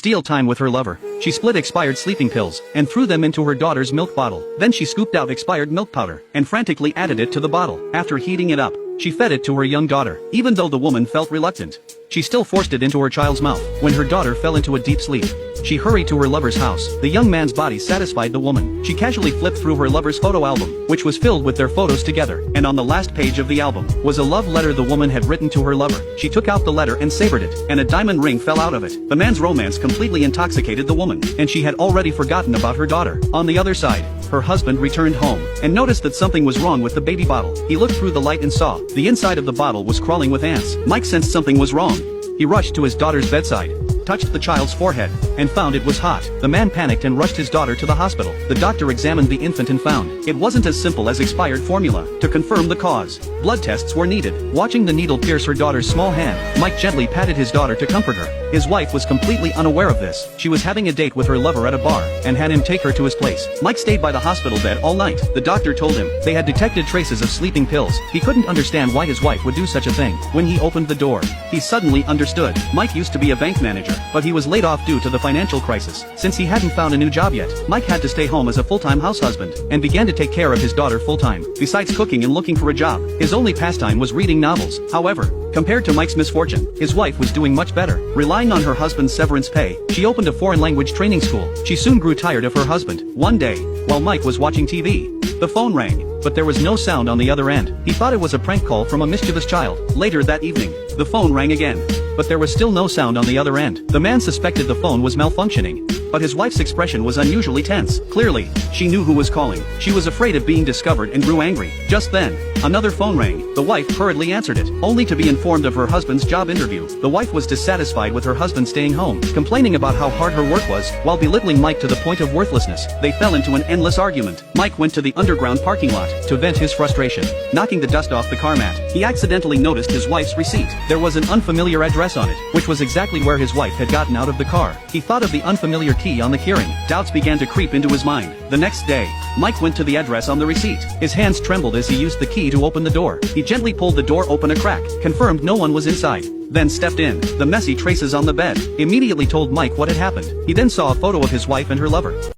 steal time with her lover, she split expired sleeping pills and threw them into her daughter's milk bottle. Then she scooped out expired milk powder and frantically added it to the bottle. After heating it up, she fed it to her young daughter. Even though the woman felt reluctant, she still forced it into her child's mouth. When her daughter fell into a deep sleep, she hurried to her lover's house. The young man's body satisfied the woman. She casually flipped through her lover's photo album, which was filled with their photos together, and on the last page of the album was a love letter the woman had written to her lover. She took out the letter and savored it, and a diamond ring fell out of it. The man's romance completely intoxicated the woman, and she had already forgotten about her daughter. On the other side, her husband returned home and noticed that something was wrong with the baby bottle. He looked through the light and saw the inside of the bottle was crawling with ants. Mike sensed something was wrong. He rushed to his daughter's bedside, touched the child's forehead, and found it was hot. The man panicked and rushed his daughter to the hospital. The doctor examined the infant and found it wasn't as simple as expired formula. To confirm the cause, blood tests were needed. Watching the needle pierce her daughter's small hand, Mike gently patted his daughter to comfort her. His wife was completely unaware of this. She was having a date with her lover at a bar and had him take her to his place. Mike stayed by the hospital bed all night. The doctor told him they had detected traces of sleeping pills. He couldn't understand why his wife would do such a thing. When he opened the door, he suddenly understood. Mike used to be a bank manager, but he was laid off due to the financial crisis. Since he hadn't found a new job yet, Mike had to stay home as a full-time house husband and began to take care of his daughter full-time. Besides cooking and looking for a job, his only pastime was reading novels. However, compared to Mike's misfortune, his wife was doing much better. Relying on her husband's severance pay, she opened a foreign language training school. She soon grew tired of her husband. One day, while Mike was watching TV, the phone rang, but there was no sound on the other end. He thought it was a prank call from a mischievous child. Later that evening, the phone rang again, but there was still no sound on the other end. The man suspected the phone was malfunctioning, but his wife's expression was unusually tense. Clearly, she knew who was calling. She was afraid of being discovered and grew angry. Just then, another phone rang. The wife hurriedly answered it, only to be informed of her husband's job interview. The wife was dissatisfied with her husband staying home, complaining about how hard her work was, while belittling Mike to the point of worthlessness. They fell into an endless argument. Mike went to the underground parking lot to vent his frustration. Knocking the dust off the car mat, he accidentally noticed his wife's receipt. There was an unfamiliar address on it, which was exactly where his wife had gotten out of the car. He thought of the unfamiliar key on the keyring. Doubts began to creep into his mind. The next day, Mike went to the address on the receipt. His hands trembled as he used the key to open the door. He gently pulled the door open a crack, confirmed no one was inside, then stepped in. The messy traces on the bed immediately told Mike what had happened. He then saw a photo of his wife and her lover.